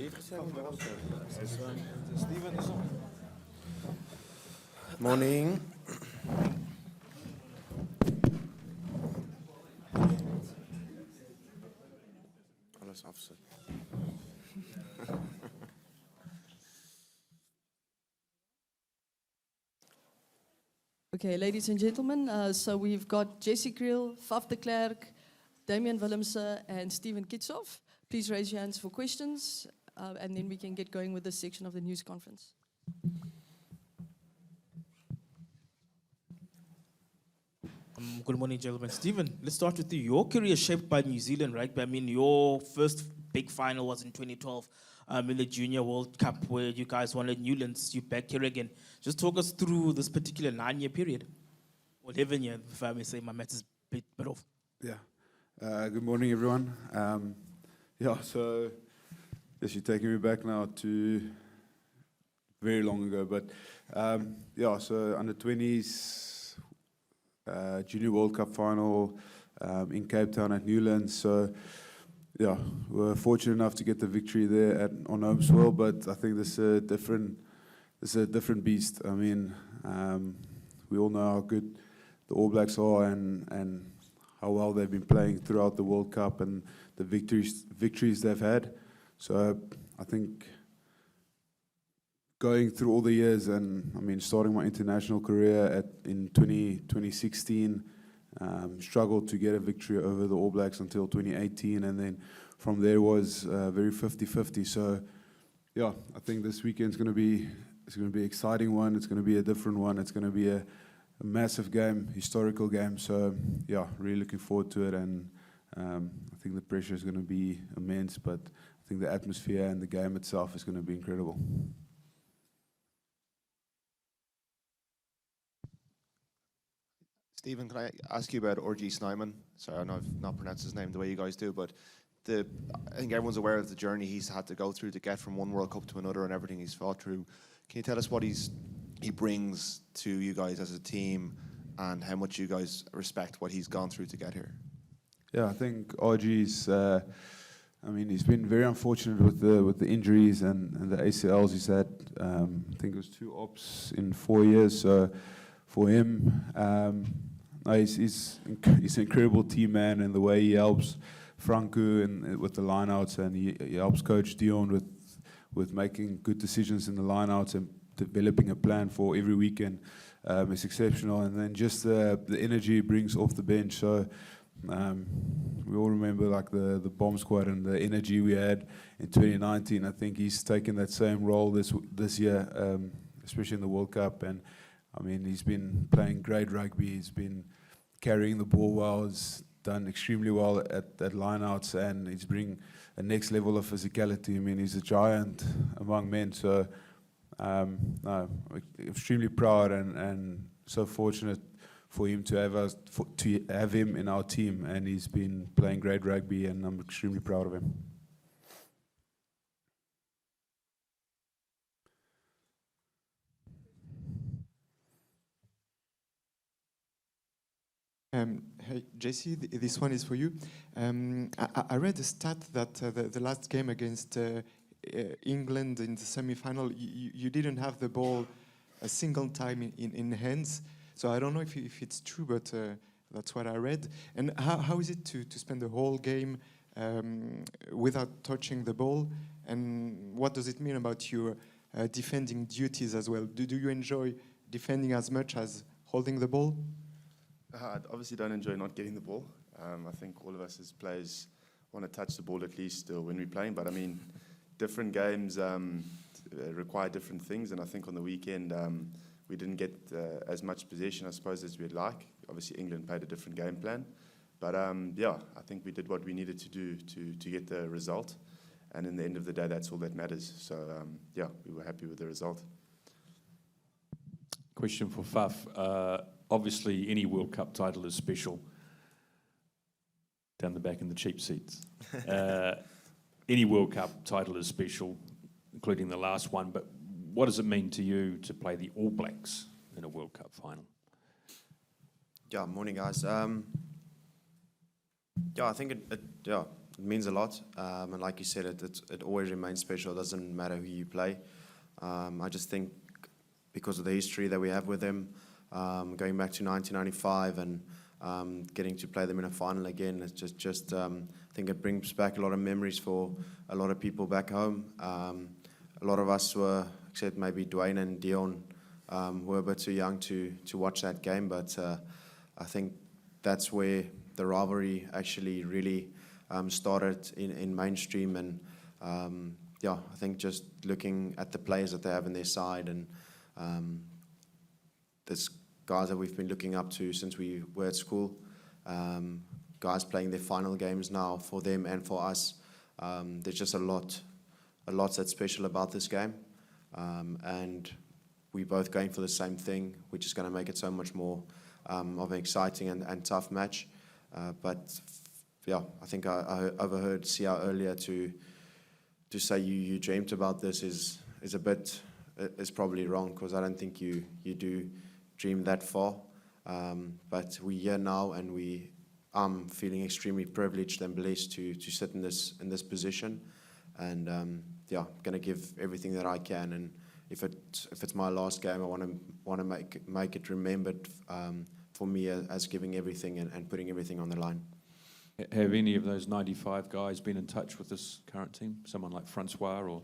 Steven is on. Morning. Alles afzet. Okay, ladies and gentlemen, so we've got Kriel, Klerk, Damian, Willemse, and Steven Kitshoff. Please raise your hands for questions, and then we can get going with this section of the news conference. Good morning, gentlemen. Stephen, let's start with you. Your career shaped by New Zealand rugby. I mean, your first big final was in 2012 in the Junior World Cup, where you guys won at Newlands. You're back here again. Just talk us through this particular 9-year period. Or 11 years, if I may say. My math is a bit off. Yeah. Good morning, everyone. So yes, you're taking me back now to very long ago. But so under 20s. Junior World Cup final in Cape Town at Newlands. So, we were fortunate enough to get the victory there on home soil. But I think this is a different beast. I mean, we all know how good the All Blacks are and how well they've been playing throughout the World Cup and the victories they've had. So I think going through all the years, and I mean, starting my international career in 2016, struggled to get a victory over the All Blacks until 2018, and then from there was very 50-50. So, I think this weekend's going to be an exciting one. It's going to be a different one. It's going to be a massive game, historical game. So, really looking forward to it, and I think the pressure is going to be immense, but I think the atmosphere and the game itself is going to be incredible. Stephen, can I ask you about RG Snyman? Sorry, I know I've not pronounced his name the way you guys do, but I think everyone's aware of the journey he's had to go through to get from one World Cup to another and everything he's fought through. Can you tell us what he brings to you guys as a team and how much you guys respect what he's gone through to get here? Yeah, I think RG's. He's been very unfortunate with the injuries and the ACLs he's had. I think it was 2 ops in 4 years. So for him. He's an incredible team man in the way he helps Franco and with the lineouts, and he helps Coach Dion with making good decisions in the lineouts and developing a plan for every weekend. It's exceptional, and then just the energy he brings off the bench. So we all remember like the bomb squad and the energy we had in 2019. I think he's taken that same role this year, especially in the World Cup. And I mean, he's been playing great rugby. He's been carrying the ball well. He's done extremely well at lineouts, and he's bringing a next level of physicality. I mean, he's a giant among men. So, extremely proud and so fortunate for him to have him in our team. And he's been playing great rugby, and I'm extremely proud of him. Hey, JC, this one is for you. I read a stat that the last game against England in the semi-final, you didn't have the ball a single time in hands. So I don't know if it's true, but that's what I read. And how is it to spend the whole game without touching the ball? And what does it mean about your defending duties as well? Do you enjoy defending as much as holding the ball? I obviously don't enjoy not getting the ball. I think all of us as players want to touch the ball at least when we're playing. But I mean, different games require different things. And I think on the weekend we didn't get as much possession, I suppose, as we'd like. Obviously, England played a different game plan. But I think we did what we needed to do to get the result. And in the end of the day, that's all that matters. So we were happy with the result. Question for Faf. Obviously, any World Cup title is special. Down the back in the cheap seats. Any World Cup title is special, including the last one. But what does it mean to you to play the All Blacks in a World Cup final? Yeah, morning guys. I think it means a lot. And like you said, it always remains special. It doesn't matter who you play. I just think because of the history that we have with them, going back to 1995 and getting to play them in a final again, it's just I think it brings back a lot of memories for a lot of people back home. A lot of us were, except maybe Dwayne and Dion, were a bit too young to watch that game, but I think that's where the rivalry actually really started in mainstream. And yeah, I think just looking at the players that they have in their side, and this guys that we've been looking up to since we were at school, guys playing their final games now for them and for us. There's just a lot that's special about this game, and we're both going for the same thing, which is going to make it so much more of an exciting and tough match. But yeah, I think I overheard Sia earlier to say you dreamt about this is probably wrong, because I don't think you do dream that far. But we're here now, and I'm feeling extremely privileged and blessed to sit in this position, and yeah, going to give everything that I can. And if it's my last game, I want to make it remembered for me as giving everything and putting everything on the line. Have any of those 95 guys been in touch with this current team? Someone like Francois or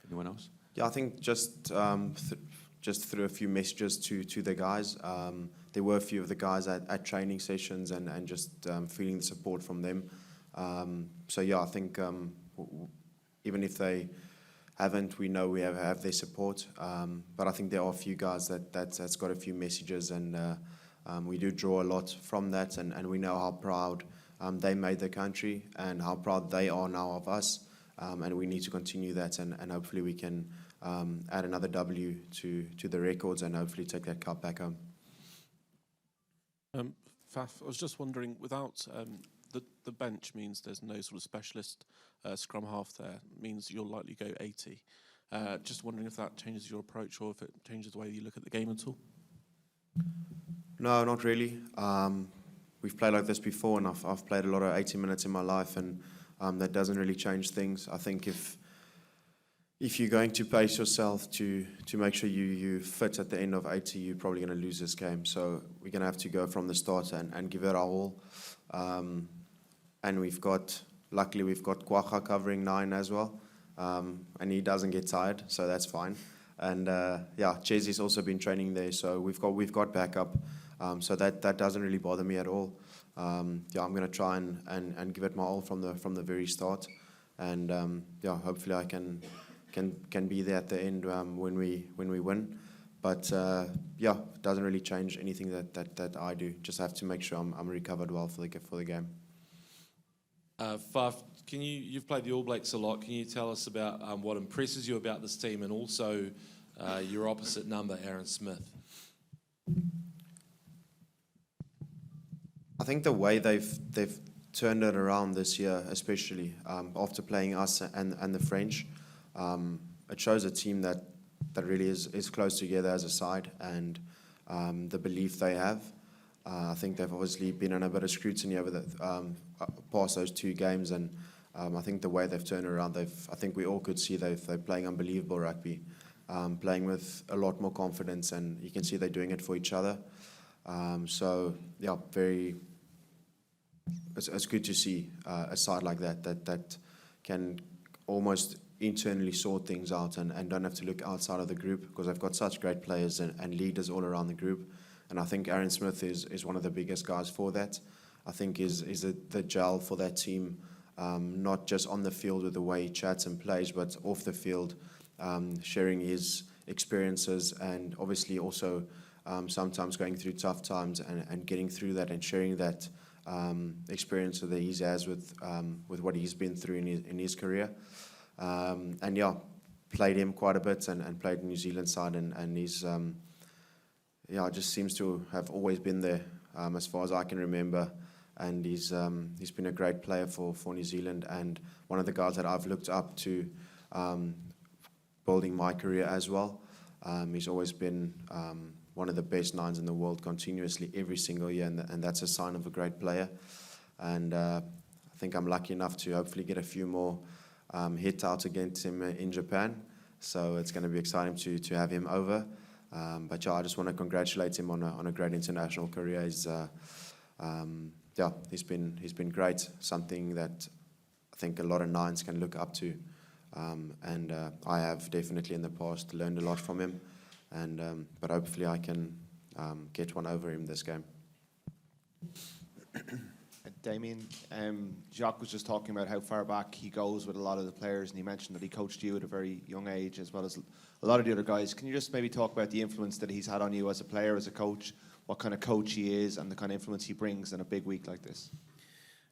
anyone else? Yeah, I think just through a few messages to the guys. There were a few of the guys at training sessions and just feeling the support from them. So yeah, I think even if they haven't, we know we have their support. But I think there are a few guys that's got a few messages, and we do draw a lot from that, and we know how proud they made the country and how proud they are now of us. And we need to continue that, and hopefully we can add another W to the records and hopefully take that cup back home. Faf, I was just wondering, without the bench means there's no sort of specialist scrum half there, means you'll likely go 80. Just wondering if that changes your approach or if it changes the way you look at the game at all? No, not really. We've played like this before, and I've played a lot of 80 minutes in my life, and that doesn't really change things. I think if you're going to pace yourself to make sure you fit at the end of 80, you're probably going to lose this game. So we're going to have to go from the start and give it our all. And luckily we've got Kwacha covering 9 as well, and he doesn't get tired, so that's fine. And yeah, Chesy's also been training there, so we've got backup. So that doesn't really bother me at all. Yeah, I'm going to try and give it my all from the very start, and yeah, hopefully I can be there at the end when we win. But yeah, it doesn't really change anything that I do. Just have to make sure I'm recovered well for the game. Faf, you've played the All Blacks a lot. Can you tell us about what impresses you about this team, and also your opposite number, Aaron Smith? I think the way they've turned it around this year, especially after playing us and the French, it shows a team that really is close together as a side, and the belief they have. I think they've obviously been in a bit of scrutiny over past those 2 games, and I think the way they've turned around, I think we all could see they're playing unbelievable rugby, playing with a lot more confidence, and you can see they're doing it for each other. So yeah, it's good to see a side like that can almost internally sort things out and don't have to look outside of the group, because they've got such great players and leaders all around the group. And I think Aaron Smith is one of the biggest guys for that. I think is the gel for that team, not just on the field with the way he chats and plays, but off the field, sharing his experiences, and obviously also sometimes going through tough times and getting through that and sharing that experience that he has with what he's been through in his career. And yeah, played him quite a bit and played New Zealand side, and he's just seems to have always been there as far as I can remember. And he's been a great player for New Zealand, and one of the guys that I've looked up to building my career as well. He's always been one of the best 9s in the world continuously every single year, and that's a sign of a great player. And I think I'm lucky enough to hopefully get a few more hit outs against him in Japan. So it's going to be exciting to have him over. But yeah, I just want to congratulate him on a great international career. He's been great. Something that I think a lot of nines can look up to. And I have definitely in the past learned a lot from him. And but hopefully I can get one over him this game. Damian, Jacques was just talking about how far back he goes with a lot of the players, and he mentioned that he coached you at a very young age as well as a lot of the other guys. Can you just maybe talk about the influence that he's had on you as a player, as a coach, what kind of coach he is, and the kind of influence he brings in a big week like this?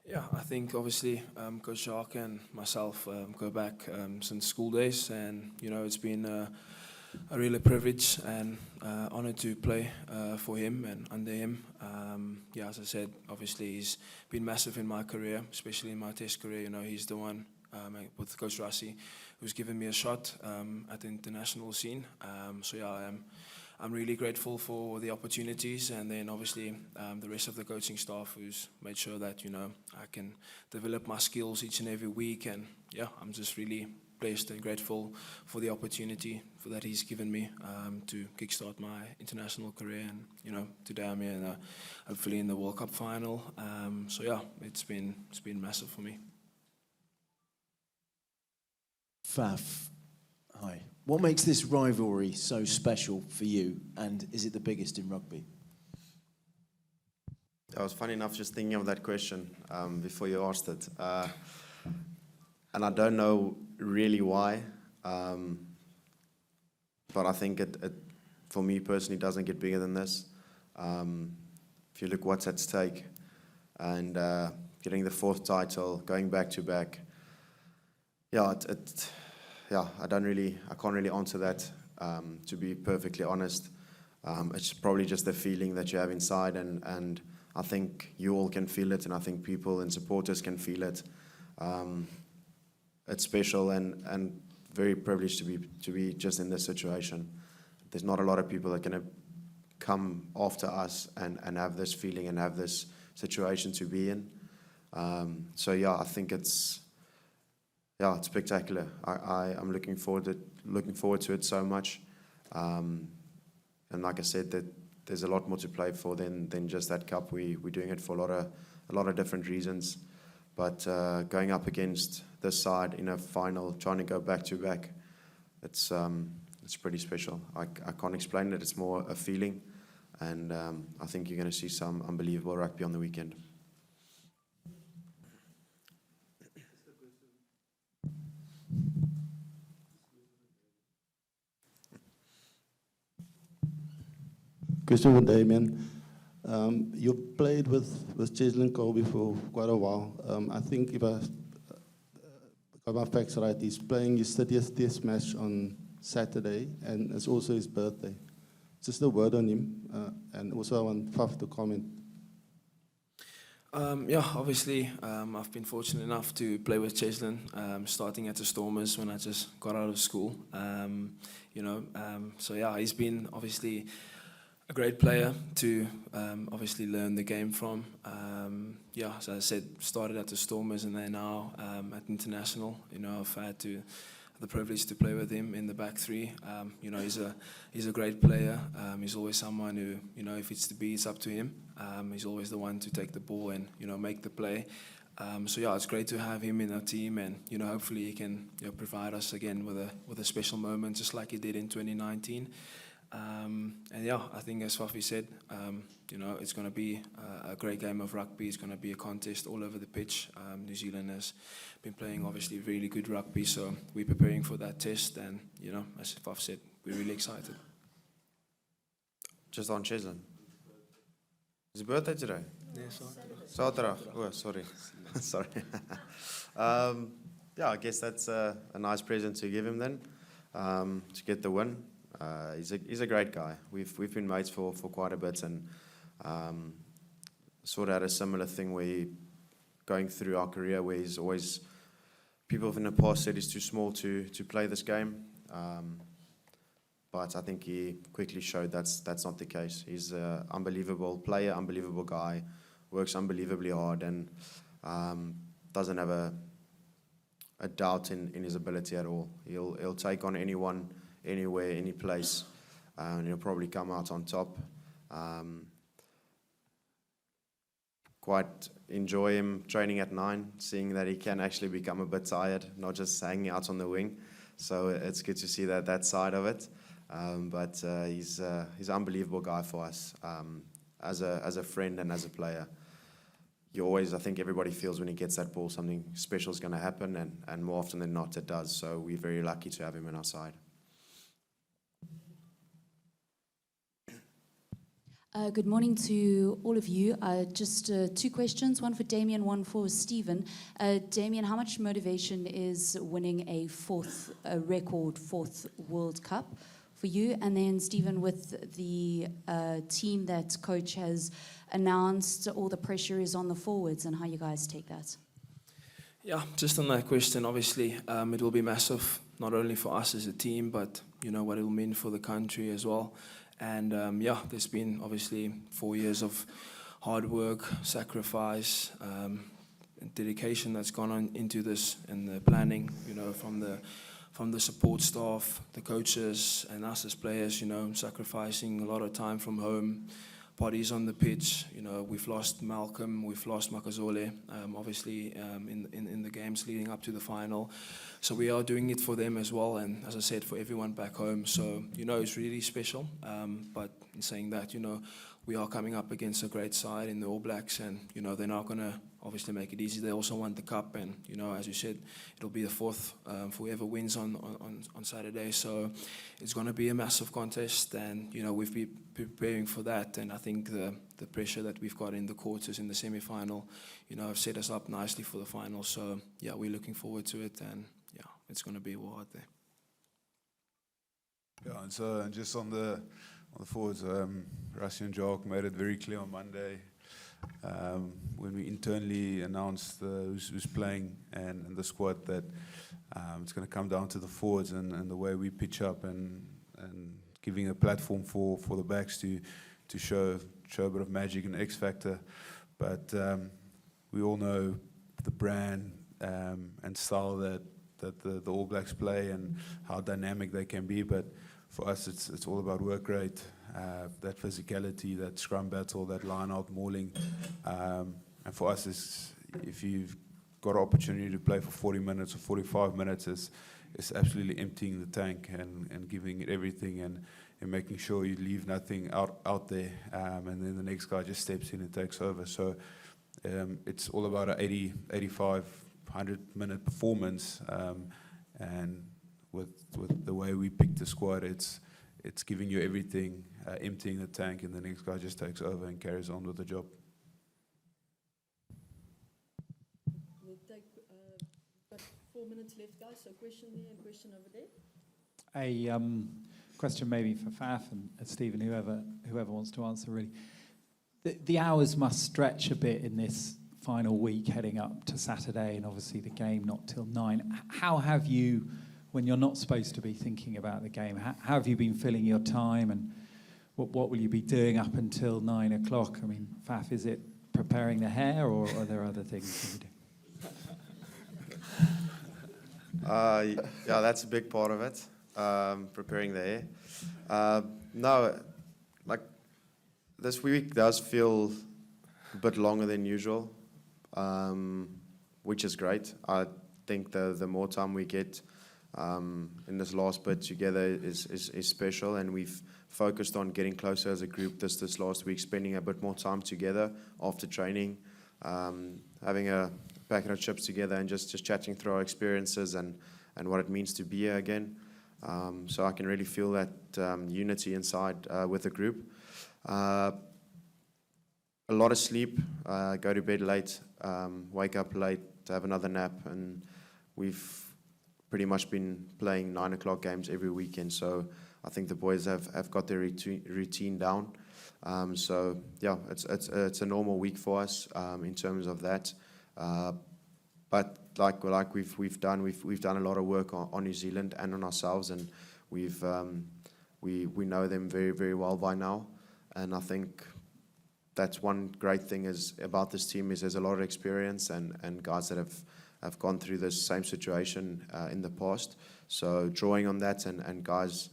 Yeah, I think obviously Coach Jacques and myself go back since school days, and it's been a real privilege and honor to play for him and under him. Yeah, as I said, obviously he's been massive in my career, especially in my test career. He's the one with Coach Rassi who's given me a shot at the international scene. So yeah, I'm really grateful for the opportunities, and then obviously the rest of the coaching staff who's made sure that I can develop my skills each and every week. And yeah, I'm just really blessed and grateful for the opportunity that he's given me to kickstart my international career, and to Damian, hopefully in the World Cup final. So yeah, it's been massive for me. Faf, hi. What makes this rivalry so special for you, and is it the biggest in rugby? I was funny enough just thinking of that question before you asked it. And I don't know really why, but I think it for me personally, doesn't get bigger than this. If you look what's at stake, and getting the 4th title, going back to back, yeah, I can't really answer that. To be perfectly honest, it's probably just the feeling that you have inside, and I think you all can feel it, and I think people and supporters can feel it. It's special and very privileged to be just in this situation. There's not a lot of people that can come after us and have this feeling and have this situation to be in. So yeah, I think it's spectacular. I'm looking forward to it so much. And like I said, that there's a lot more to play for than just that cup. We're doing it for a lot of different reasons. But going up against this side in a final, trying to go back to back, it's pretty special. I can't explain it. It's more a feeling, and I think you're going to see some unbelievable rugby on the weekend. Question for Damian. You've played with Cheslin Colby for quite a while. I think if I got my facts right, he's playing his 30th test match on Saturday, and it's also his birthday. Just a word on him, and also I want Faf to comment. Yeah, obviously, I've been fortunate enough to play with Cheslin, starting at the Stormers when I just got out of school. So yeah, he's been obviously a great player to obviously learn the game from. Yeah, as I said, started at the Stormers and then now at International. I've had the privilege to play with him in the back three. He's a great player. He's always someone who, if it's to be, it's up to him. He's always the one to take the ball and make the play. So yeah, it's great to have him in our team, and hopefully he can provide us again with a special moment, just like he did in 2019. And yeah, I think as Fafi said, it's going to be a great game of rugby. It's going to be a contest all over the pitch. New Zealand has been playing obviously really good rugby, so we're preparing for that test. And as Faf said, we're really excited. Just on Cheslin. Is his birthday today? Yeah, Saturdag. Oh, sorry. Sorry. Yeah, I guess that's a nice present to give him then, to get the win. He's a great guy. We've been mates for quite a bit, and sort of had a similar thing where going through our career where he's always, people in the past said he's too small to play this game, but I think he quickly showed that's not the case. He's an unbelievable player, unbelievable guy, works unbelievably hard, and doesn't have a doubt in his ability at all. He'll take on anyone, anywhere, any place, and he'll probably come out on top. Quite enjoy him training at 9, seeing that he can actually become a bit tired, not just hanging out on the wing. So it's good to see that side of it. But he's an unbelievable guy for us as a friend and as a player. I think everybody feels when he gets that ball, something special is going to happen, and more often than not, it does. So we're very lucky to have him on our side. Good morning to all of you. Just 2 questions, one for Damian, one for Stephen. Damian, how much motivation is winning a record fourth World Cup for you? And then Stephen, with the team that coach has announced, all the pressure is on the forwards, and how you guys take that? Yeah, just on that question, obviously, it will be massive, not only for us as a team, but what it will mean for the country as well. And there's been obviously 4 years of hard work, sacrifice, and dedication that's gone on into this, and the planning, from the support staff, the coaches, and us as players, sacrificing a lot of time from home, bodies on the pitch. We've lost Malcolm, we've lost Makazole, obviously in the games leading up to the final. So we are doing it for them as well, and as I said, for everyone back home. So, it's really special. But in saying that, we are coming up against a great side in the All Blacks, and, they're not going to obviously make it easy. They also want the cup, and, as you said, it'll be the fourth for whoever wins on Saturday. So it's going to be a massive contest, and, we've been preparing for that. And I think the pressure that we've got in the quarters, in the semi-final, have set us up nicely for the final. So, yeah, we're looking forward to it, and, it's going to be war out there. Yeah, and so just on the forwards, Rassie and Jacques made it very clear on Monday when we internally announced who's playing and the squad that it's going to come down to the forwards and the way we pitch up and giving a platform for the backs to show a bit of magic and X factor. But we all know the brand and style that the All Blacks play and how dynamic they can be. But for us, it's all about work rate, that physicality, that scrum battle, that line-out mauling. And for us, if you've got an opportunity to play for 40 minutes or 45 minutes, it's absolutely emptying the tank and giving it everything and making sure you leave nothing out there. And then the next guy just steps in and takes over. So it's all about an 80, 85, 100-minute performance, and with the way we pick the squad, it's giving you everything, emptying the tank, and the next guy just takes over and carries on with the job. We'll take about 4 minutes left, guys. So question there and question over there. A question maybe for Faf and Stephen, whoever wants to answer really. The hours must stretch a bit in this final week heading up to Saturday, and obviously the game not till 9. How have you, when you're not supposed to be thinking about the game, how have you been filling your time, and what will you be doing up until 9 o'clock? I mean, Faf, is it preparing the hair, or are there other things you do? Yeah, that's a big part of it, preparing the hair. No, like this week does feel a bit longer than usual, which is great. I think the more time we get in this last bit together is special, and we've focused on getting closer as a group this last week, spending a bit more time together after training, having a packet of chips together and just chatting through our experiences and what it means to be here again. So I can really feel that unity inside with the group. A lot of sleep, go to bed late, wake up late, have another nap, and we've pretty much been playing 9 o'clock games every weekend. So I think the boys have got their routine down. So yeah, it's a normal week for us in terms of that. But like we've done a lot of work on New Zealand and on ourselves, and we know them very, very well by now. And I think that's one great thing is about this team is there's a lot of experience and guys that have gone through this same situation in the past. So drawing on that and guys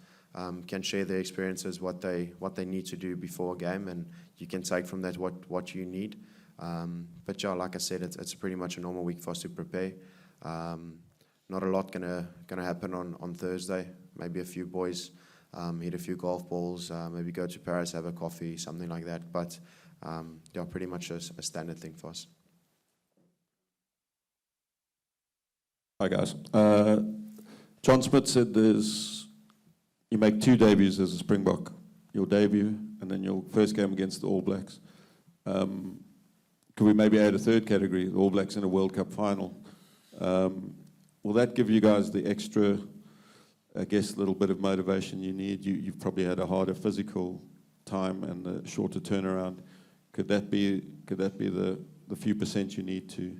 can share their experiences, what they need to do before a game, and you can take from that what you need. But yeah, like I said, it's pretty much a normal week for us to prepare. Not a lot gonna happen on Thursday. Maybe a few boys hit a few golf balls, maybe go to Paris, have a coffee, something like that. But yeah, pretty much a standard thing for us. Hi guys. John Smith said you make 2 debuts as a Springbok. Your debut and then your first game against the All Blacks. Could we maybe add a third category, the All Blacks in a World Cup final? Will that give you guys the extra, I guess, little bit of motivation you need? You've probably had a harder physical time and a shorter turnaround. Could that be the few percent you need to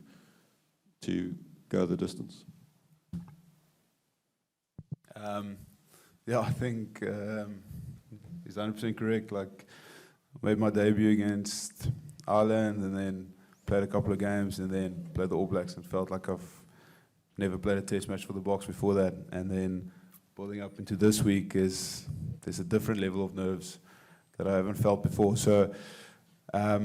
go the distance? Yeah, I think he's 100% correct. Like, made my debut against Ireland and then played a couple of games and then played the All Blacks and felt like I've never played a test match for the Boks before that. And then building up into this week there's a different level of nerves that I haven't felt before. So I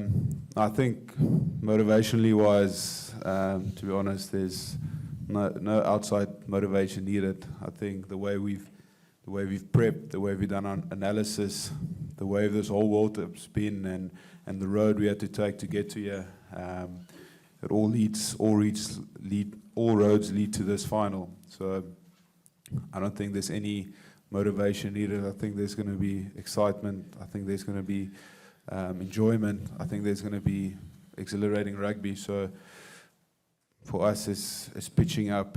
think motivationally wise, to be honest, there's no outside motivation needed. I think the way we've prepped, the way we've done our analysis, the way this whole World Cup's been, and the road we had to take to get to here, it all roads lead to this final. So I don't think there's any motivation needed. I think there's going to be excitement. I think there's going to be enjoyment. I think there's going to be exhilarating rugby. So for us, it's pitching up,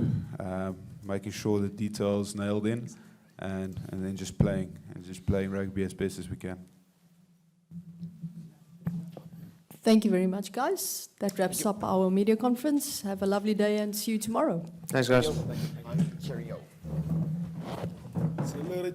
making sure the details nailed in, and then just playing rugby as best as we can. Thank you very much, guys. That wraps up our media conference. Have a lovely day and see you tomorrow. Thanks, guys. Cheerio. See you later.